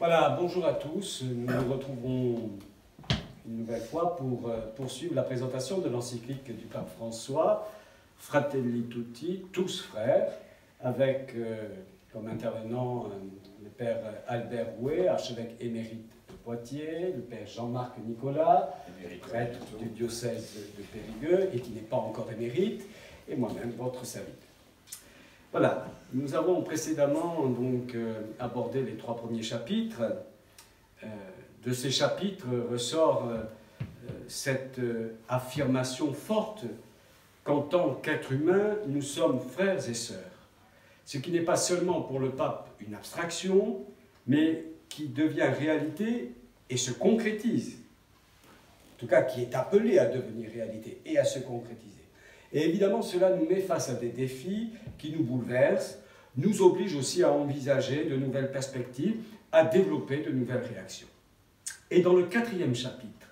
Voilà, bonjour à tous. Nous nous retrouvons une nouvelle fois pour poursuivre la présentation de l'encyclique du pape François, Fratelli Tutti, tous frères, avec comme intervenant le père Albert Rouet, archevêque émérite de Poitiers, le père Jean-Marc Nicolas, prêtre du diocèse de Périgueux et qui n'est pas encore émérite, et moi-même, votre serviteur. Voilà, nous avons précédemment donc abordé les 3 premiers chapitres. De ces chapitres ressort cette affirmation forte qu'en tant qu'être humain, nous sommes frères et sœurs. Ce qui n'est pas seulement pour le pape une abstraction, mais qui devient réalité et se concrétise. En tout cas, qui est appelé à devenir réalité et à se concrétiser. Et évidemment, cela nous met face à des défis qui nous bouleversent, nous oblige aussi à envisager de nouvelles perspectives, à développer de nouvelles réactions. Et dans le 4e chapitre,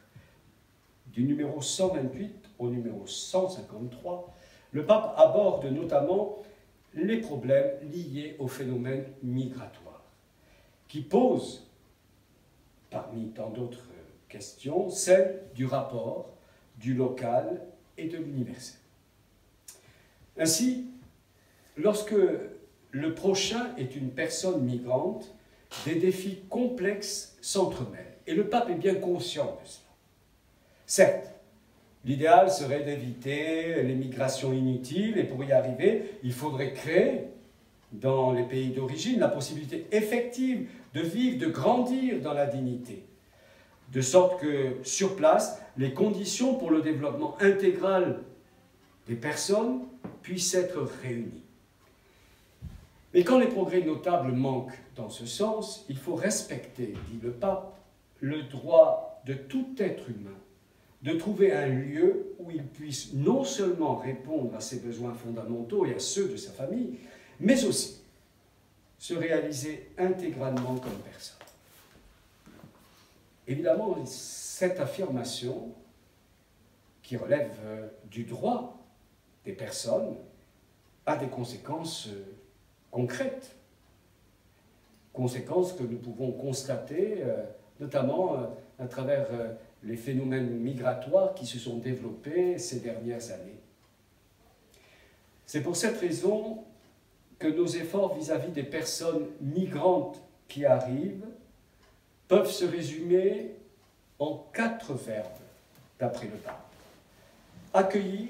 du numéro 128 au numéro 153, le pape aborde notamment les problèmes liés au phénomène migratoire, qui pose, parmi tant d'autres questions, celle du rapport du local et de l'universel. Ainsi, lorsque le prochain est une personne migrante, des défis complexes s'entremêlent. Et le pape est bien conscient de cela. Certes, l'idéal serait d'éviter les migrations inutiles, et pour y arriver, il faudrait créer, dans les pays d'origine, la possibilité effective de vivre, de grandir dans la dignité, de sorte que, sur place, les conditions pour le développement intégral des personnes puissent être réunies. Mais quand les progrès notables manquent dans ce sens, il faut respecter, dit le pape, le droit de tout être humain de trouver un lieu où il puisse non seulement répondre à ses besoins fondamentaux et à ceux de sa famille, mais aussi se réaliser intégralement comme personne. Évidemment, cette affirmation, qui relève du droit des personnes, a des conséquences concrètes. Conséquences que nous pouvons constater, notamment à travers les phénomènes migratoires qui se sont développés ces dernières années. C'est pour cette raison que nos efforts vis-à-vis des personnes migrantes qui arrivent peuvent se résumer en 4 verbes, d'après le pape. Accueillir,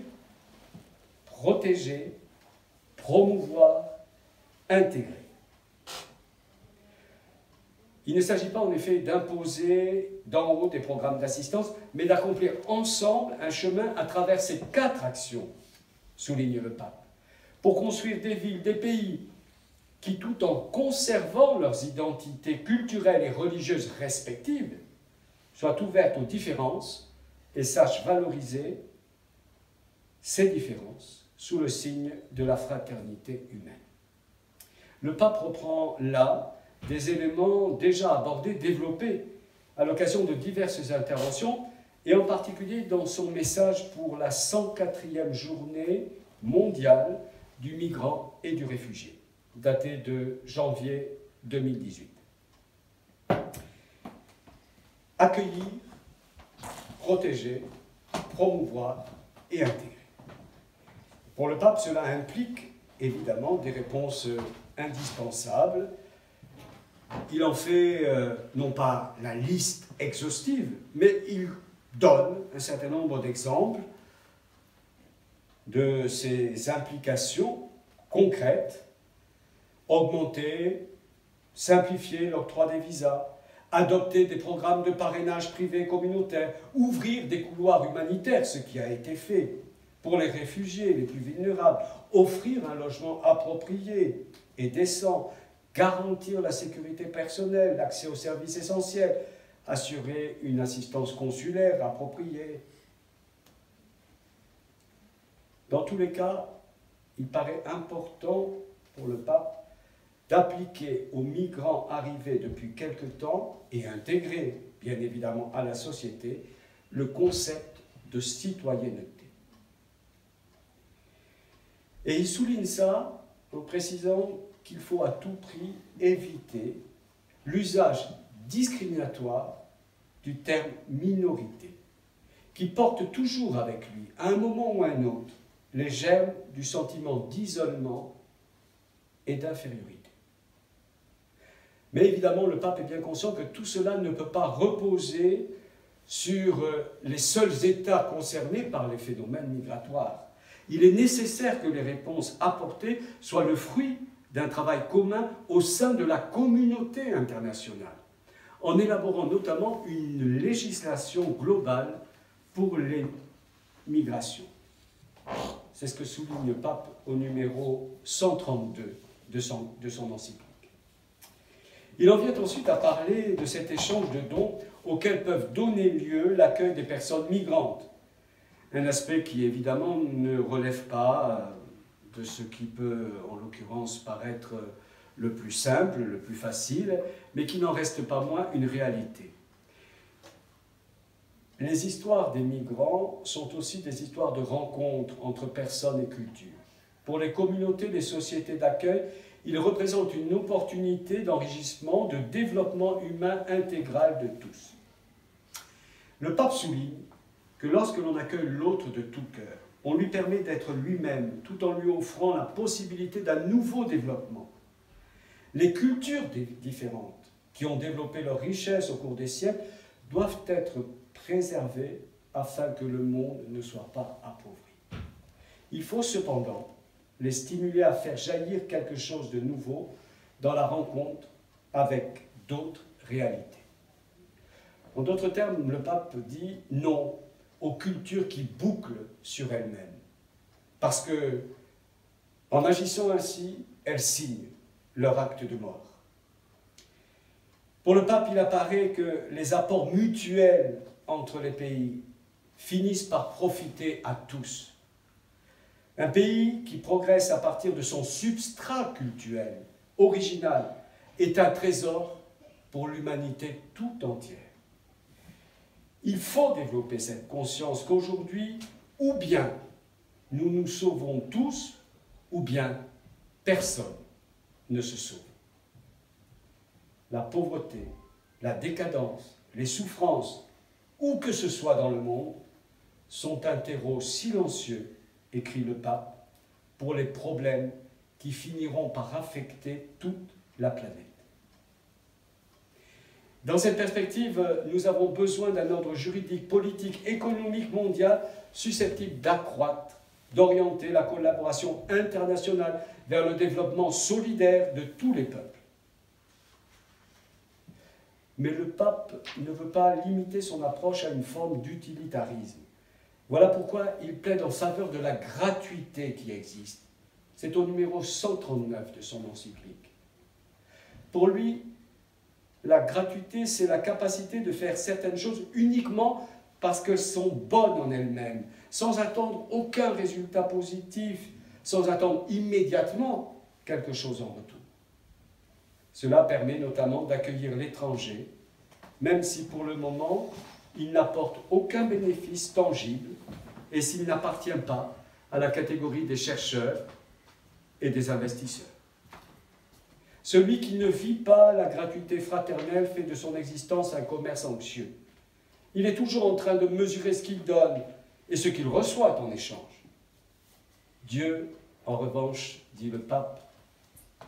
protéger, promouvoir, intégrer. Il ne s'agit pas en effet d'imposer d'en haut des programmes d'assistance, mais d'accomplir ensemble un chemin à travers ces 4 actions, souligne le pape, pour construire des villes, des pays qui, tout en conservant leurs identités culturelles et religieuses respectives, soient ouvertes aux différences et sachent valoriser ces différences sous le signe de la fraternité humaine. Le pape reprend là des éléments déjà abordés, développés à l'occasion de diverses interventions, et en particulier dans son message pour la 104e journée mondiale du migrant et du réfugié, datée de janvier 2018. Accueillir, protéger, promouvoir et intégrer. Pour le pape, cela implique évidemment des réponses indispensables. Il en fait non pas la liste exhaustive, mais il donne un certain nombre d'exemples de ces implications concrètes: augmenter, simplifier l'octroi des visas, adopter des programmes de parrainage privé communautaire, ouvrir des couloirs humanitaires, ce qui a été fait pour les réfugiés les plus vulnérables, offrir un logement approprié et décent, garantir la sécurité personnelle, l'accès aux services essentiels, assurer une assistance consulaire appropriée. Dans tous les cas, il paraît important pour le pape d'appliquer aux migrants arrivés depuis quelque temps et intégrés, bien évidemment, à la société, le concept de citoyenneté. Et il souligne ça en précisant qu'il faut à tout prix éviter l'usage discriminatoire du terme minorité, qui porte toujours avec lui, à un moment ou à un autre, les germes du sentiment d'isolement et d'infériorité. Mais évidemment, le pape est bien conscient que tout cela ne peut pas reposer sur les seuls États concernés par les phénomènes migratoires. Il est nécessaire que les réponses apportées soient le fruit d'un travail commun au sein de la communauté internationale, en élaborant notamment une législation globale pour les migrations. C'est ce que souligne le pape au numéro 132 de son encyclique. Il en vient ensuite à parler de cet échange de dons auquel peuvent donner lieu l'accueil des personnes migrantes. Un aspect qui évidemment ne relève pas de ce qui peut en l'occurrence paraître le plus simple, le plus facile, mais qui n'en reste pas moins une réalité. Les histoires des migrants sont aussi des histoires de rencontres entre personnes et cultures. Pour les communautés, les sociétés d'accueil, ils représentent une opportunité d'enrichissement, de développement humain intégral de tous. Le pape souligne que lorsque l'on accueille l'autre de tout cœur, on lui permet d'être lui-même, tout en lui offrant la possibilité d'un nouveau développement. Les cultures différentes, qui ont développé leur richesse au cours des siècles, doivent être préservées afin que le monde ne soit pas appauvri. Il faut cependant les stimuler à faire jaillir quelque chose de nouveau dans la rencontre avec d'autres réalités. En d'autres termes, le pape dit non aux cultures qui bouclent sur elles-mêmes, parce que, en agissant ainsi, elles signent leur acte de mort. Pour le pape, il apparaît que les apports mutuels entre les pays finissent par profiter à tous. Un pays qui progresse à partir de son substrat culturel, original, est un trésor pour l'humanité tout entière. Il faut développer cette conscience qu'aujourd'hui, ou bien nous nous sauvons tous, ou bien personne ne se sauve. La pauvreté, la décadence, les souffrances, où que ce soit dans le monde, sont un terreau silencieux, écrit le pape, pour les problèmes qui finiront par affecter toute la planète. Dans cette perspective, nous avons besoin d'un ordre juridique, politique, économique mondial susceptible d'accroître, d'orienter la collaboration internationale vers le développement solidaire de tous les peuples. Mais le pape ne veut pas limiter son approche à une forme d'utilitarisme. Voilà pourquoi il plaide en faveur de la gratuité qui existe. C'est au numéro 139 de son encyclique. Pour lui, la gratuité, c'est la capacité de faire certaines choses uniquement parce qu'elles sont bonnes en elles-mêmes, sans attendre aucun résultat positif, sans attendre immédiatement quelque chose en retour. Cela permet notamment d'accueillir l'étranger, même si pour le moment, il n'apporte aucun bénéfice tangible et s'il n'appartient pas à la catégorie des chercheurs et des investisseurs. Celui qui ne vit pas la gratuité fraternelle fait de son existence un commerce anxieux. Il est toujours en train de mesurer ce qu'il donne et ce qu'il reçoit en échange. Dieu, en revanche, dit le pape,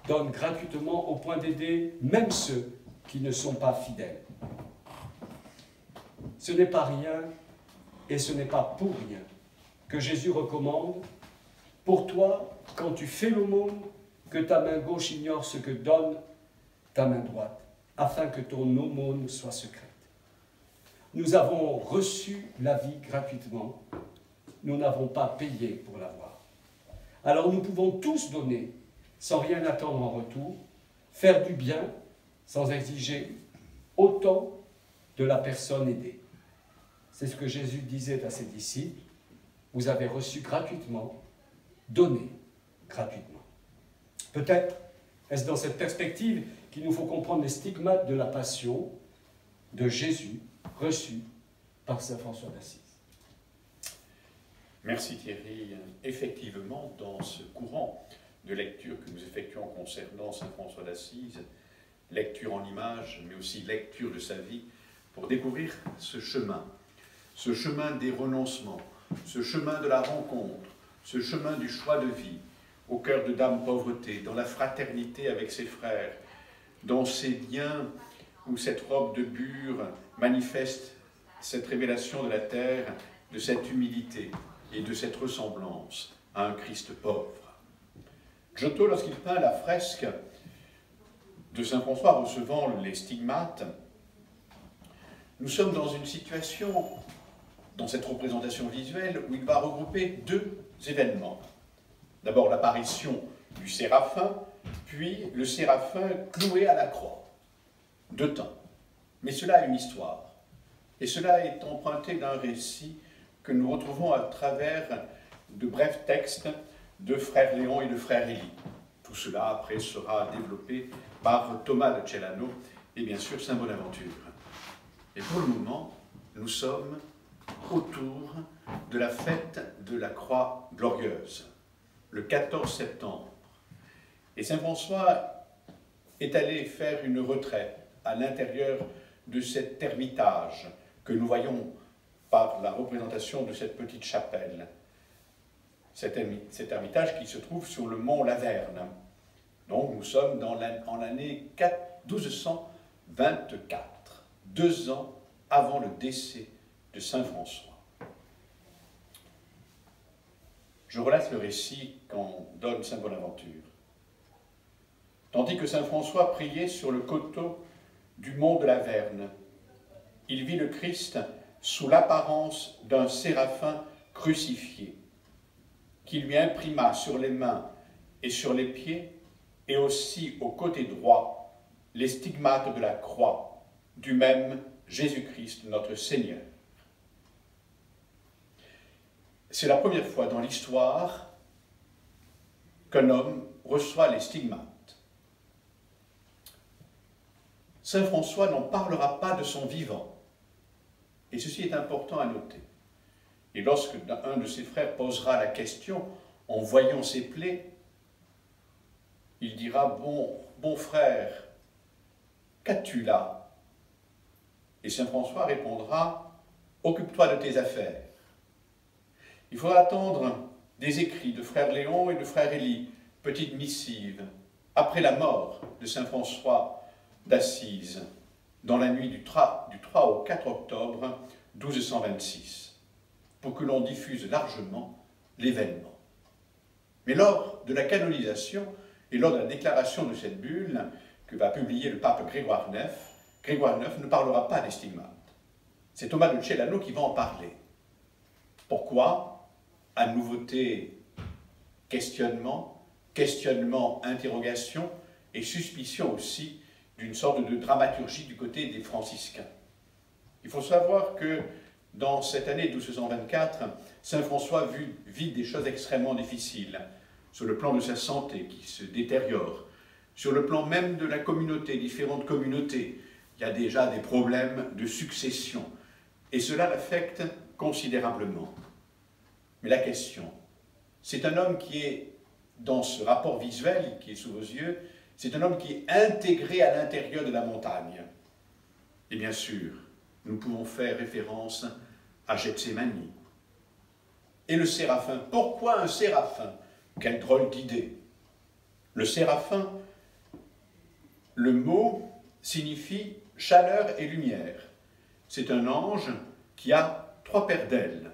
donne gratuitement au point d'aider même ceux qui ne sont pas fidèles. Ce n'est pas rien et ce n'est pas pour rien que Jésus recommande « Pour toi, quand tu fais l'aumône, que ta main gauche ignore ce que donne ta main droite, afin que ton aumône soit secrète. » Nous avons reçu la vie gratuitement, nous n'avons pas payé pour l'avoir. Alors nous pouvons tous donner sans rien attendre en retour, faire du bien sans exiger autant de la personne aidée. C'est ce que Jésus disait à ses disciples, vous avez reçu gratuitement, donnez gratuitement. Peut-être est-ce dans cette perspective qu'il nous faut comprendre les stigmates de la passion de Jésus reçus par saint François d'Assise. Merci Thierry. Effectivement, dans ce courant de lecture que nous effectuons concernant saint François d'Assise, lecture en images, mais aussi lecture de sa vie, pour découvrir ce chemin des renoncements, ce chemin de la rencontre, ce chemin du choix de vie, au cœur de Dame Pauvreté, dans la fraternité avec ses frères, dans ces liens où cette robe de bure manifeste cette révélation de la terre, de cette humilité et de cette ressemblance à un Christ pauvre. Giotto, lorsqu'il peint la fresque de Saint François recevant les stigmates, nous sommes dans une situation, dans cette représentation visuelle, où il va regrouper deux événements. D'abord l'apparition du séraphin, puis le séraphin cloué à la croix. Deux temps. Mais cela a une histoire. Et cela est emprunté d'un récit que nous retrouvons à travers de brefs textes de frère Léon et de frère Élie. Tout cela, après, sera développé par Thomas de Celano et bien sûr Saint Bonaventure. Et pour le moment, nous sommes autour de la fête de la Croix glorieuse, le 14 septembre. Et Saint François est allé faire une retraite à l'intérieur de cet ermitage que nous voyons par la représentation de cette petite chapelle. Cet ermitage qui se trouve sur le mont Laverne. Donc nous sommes en l'année 1224, 2 ans avant le décès de Saint François. Je relate le récit qu'en donne Saint Bonaventure. Tandis que Saint François priait sur le coteau du mont de Laverne, il vit le Christ sous l'apparence d'un séraphin crucifié, qui lui imprima sur les mains et sur les pieds, et aussi au côté droit, les stigmates de la croix, du même Jésus-Christ notre Seigneur. C'est la première fois dans l'histoire qu'un homme reçoit les stigmates. Saint François n'en parlera pas de son vivant, et ceci est important à noter. Et lorsque un de ses frères posera la question en voyant ses plaies, il dira « Bon frère, qu'as-tu là ?» Et Saint François répondra « Occupe-toi de tes affaires. » Il faudra attendre des écrits de frère Léon et de frère Élie, petite missive, après la mort de Saint François d'Assise, dans la nuit du 3 au 4 octobre 1226, pour que l'on diffuse largement l'événement. Mais lors de la canonisation et lors de la déclaration de cette bulle que va publier le pape Grégoire IX ne parlera pas des stigmates. C'est Thomas de Celano qui va en parler. Pourquoi? À nouveauté, questionnement, interrogation et suspicion aussi d'une sorte de dramaturgie du côté des franciscains. Il faut savoir que dans cette année 1224, Saint François vit des choses extrêmement difficiles, sur le plan de sa santé qui se détériore, sur le plan même de la communauté, différentes communautés. Il y a déjà des problèmes de succession, et cela l'affecte considérablement. Mais la question, c'est un homme qui est, dans ce rapport visuel qui est sous vos yeux, c'est un homme qui est intégré à l'intérieur de la montagne. Et bien sûr, nous pouvons faire référence à Gethsémani. Et le séraphin, pourquoi un séraphin? Quelle drôle d'idée! Le séraphin, le mot signifie chaleur et lumière. C'est un ange qui a 3 paires d'ailes.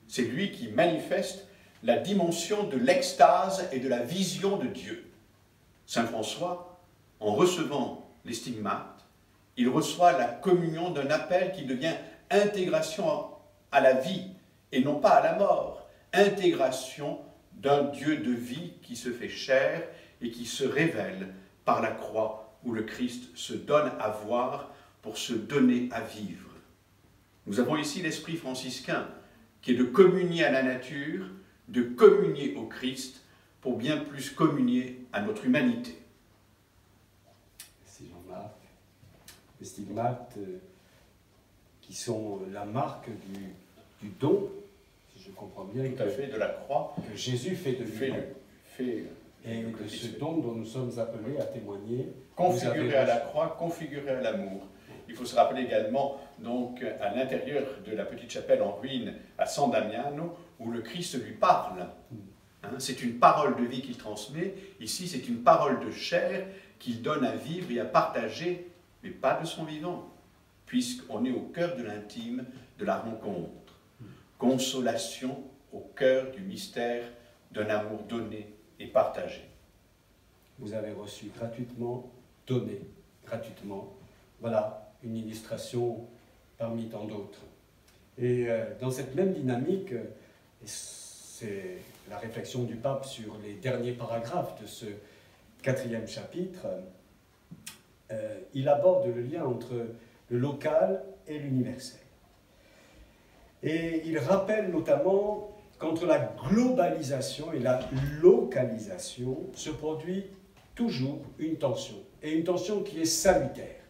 C'est lui qui manifeste la dimension de l'extase et de la vision de Dieu. Saint François, en recevant les stigmates, il reçoit la communion d'un appel qui devient intégration à la vie et non pas à la mort. Intégration d'un Dieu de vie qui se fait chair et qui se révèle par la croix où le Christ se donne à voir pour se donner à vivre. Nous avons ici l'esprit franciscain qui est de communier à la nature, de communier au Christ pour bien plus communier à notre humanité. Merci Jean-Marc. Les stigmates qui sont la marque du don, si je comprends bien, tout à fait, de la croix que Jésus fait de lui. Fait et de ce don dont nous sommes appelés à témoigner. Configuré à la croix, configuré à l'amour. Il faut se rappeler également, donc, à l'intérieur de la petite chapelle en ruine à San Damiano, où le Christ lui parle. Hein, c'est une parole de vie qu'il transmet. Ici, c'est une parole de chair qu'il donne à vivre et à partager, mais pas de son vivant, puisqu'on est au cœur de l'intime, de la rencontre. Consolation au cœur du mystère d'un amour donné et partagé. Vous avez reçu gratuitement, donné gratuitement. Voilà une illustration parmi tant d'autres. Et dans cette même dynamique, c'est la réflexion du pape sur les derniers paragraphes de ce 4e chapitre, il aborde le lien entre le local et l'universel. Et il rappelle notamment qu'entre la globalisation et la localisation se produit toujours une tension, et une tension qui est salutaire,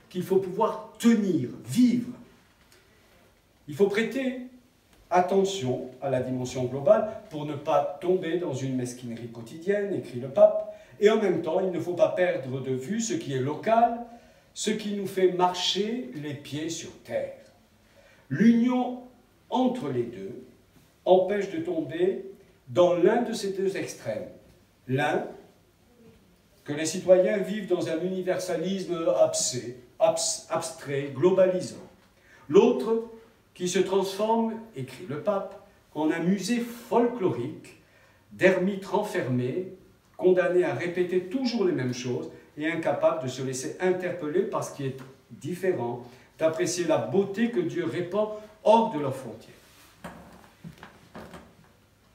qu'il faut pouvoir tenir, vivre. Il faut prêter attention à la dimension globale pour ne pas tomber dans une mesquinerie quotidienne, écrit le pape, et en même temps, il ne faut pas perdre de vue ce qui est local, ce qui nous fait marcher les pieds sur terre. L'union entre les deux empêche de tomber dans l'un de ces deux extrêmes. L'un, que les citoyens vivent dans un universalisme abstrait, globalisant. L'autre, qui se transforme, écrit le pape, en un musée folklorique d'ermites renfermés, condamnés à répéter toujours les mêmes choses et incapables de se laisser interpeller par ce qui est différent, d'apprécier la beauté que Dieu répand hors de leurs frontières.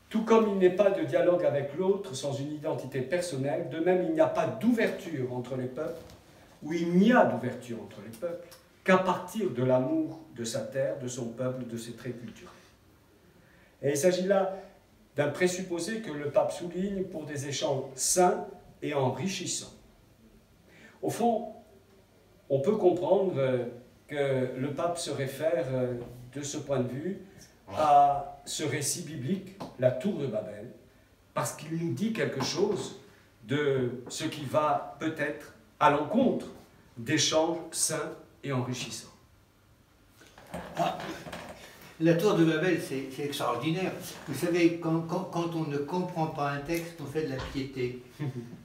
Tout comme il n'est pas de dialogue avec l'autre sans une identité personnelle, de même il n'y a pas d'ouverture entre les peuples, ou il n'y a d'ouverture entre les peuples, qu'à partir de l'amour de sa terre, de son peuple, de ses traits culturels. Et il s'agit là d'un présupposé que le pape souligne pour des échanges sains et enrichissants. Au fond, on peut comprendre que le pape se réfère de ce point de vue à ce récit biblique, la tour de Babel, parce qu'il nous dit quelque chose de ce qui va peut-être à l'encontre d'échanges sains et enrichissants. Ah, la tour de Babel, c'est extraordinaire. Vous savez, quand on ne comprend pas un texte, on fait de la piété.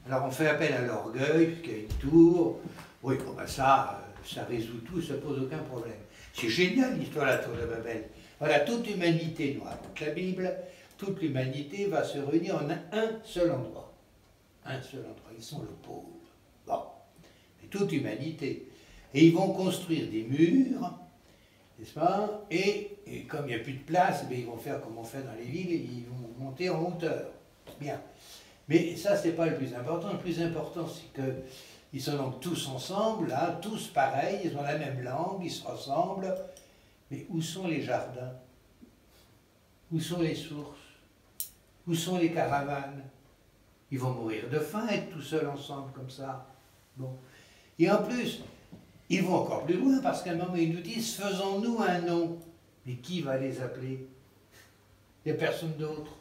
Alors on fait appel à l'orgueil, puisqu'il y a une tour. Oui, bon ben ça résout tout, ça pose aucun problème. C'est génial l'histoire de la tour de Babel. Voilà, toute l'humanité, nous raconte la Bible, toute l'humanité va se réunir en un seul endroit. Un seul endroit, ils sont le pauvre. Bon, mais toute l'humanité. Et ils vont construire des murs, n'est-ce pas? Et comme il n'y a plus de place, ils vont faire comme on fait dans les villes, ils vont monter en hauteur. Bien. Mais ça, ce n'est pas le plus important. Le plus important, c'est qu'ils sont donc tous ensemble, là, tous pareils, ils ont la même langue, ils se ressemblent. Mais où sont les jardins? Où sont les sources? Où sont les caravanes? Ils vont mourir de faim, être tout seuls ensemble comme ça. Bon. Et en plus, ils vont encore plus loin, parce qu'à un moment, ils nous disent, faisons-nous un nom. Mais qui va les appeler? Il n'y a personne d'autre.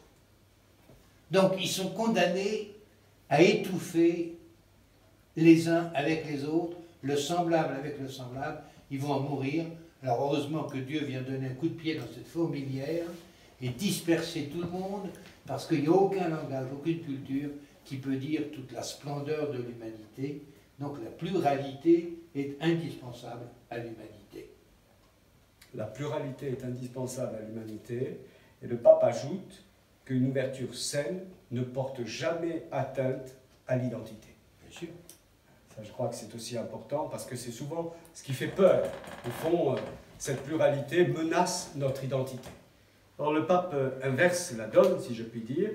Donc, ils sont condamnés à étouffer les uns avec les autres, le semblable avec le semblable. Ils vont en mourir. Alors, heureusement que Dieu vient donner un coup de pied dans cette fourmilière et disperser tout le monde, parce qu'il n'y a aucun langage, aucune culture qui peut dire toute la splendeur de l'humanité. Donc la pluralité est indispensable à l'humanité. La pluralité est indispensable à l'humanité, et le pape ajoute qu'une ouverture saine ne porte jamais atteinte à l'identité. Bien sûr. Ça, je crois que c'est aussi important, parce que c'est souvent ce qui fait peur. Au fond, cette pluralité menace notre identité. Or, le pape inverse la donne, si je puis dire.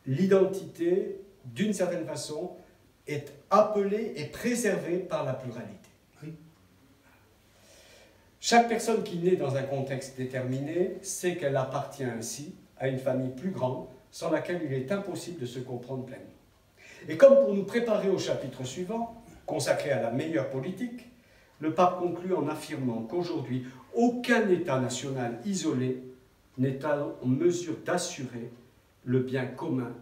L'identité, d'une certaine façon, est appelée et préservée par la pluralité. Oui. Chaque personne qui naît dans un contexte déterminé sait qu'elle appartient ainsi à une famille plus grande, sans laquelle il est impossible de se comprendre pleinement. Et comme pour nous préparer au chapitre suivant, consacré à la meilleure politique, le pape conclut en affirmant qu'aujourd'hui, aucun État national isolé n'est en mesure d'assurer le bien commun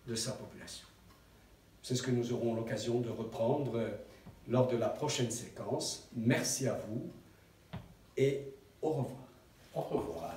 de sa population. C'est ce que nous aurons l'occasion de reprendre lors de la prochaine séquence. Merci à vous et au revoir. Au revoir.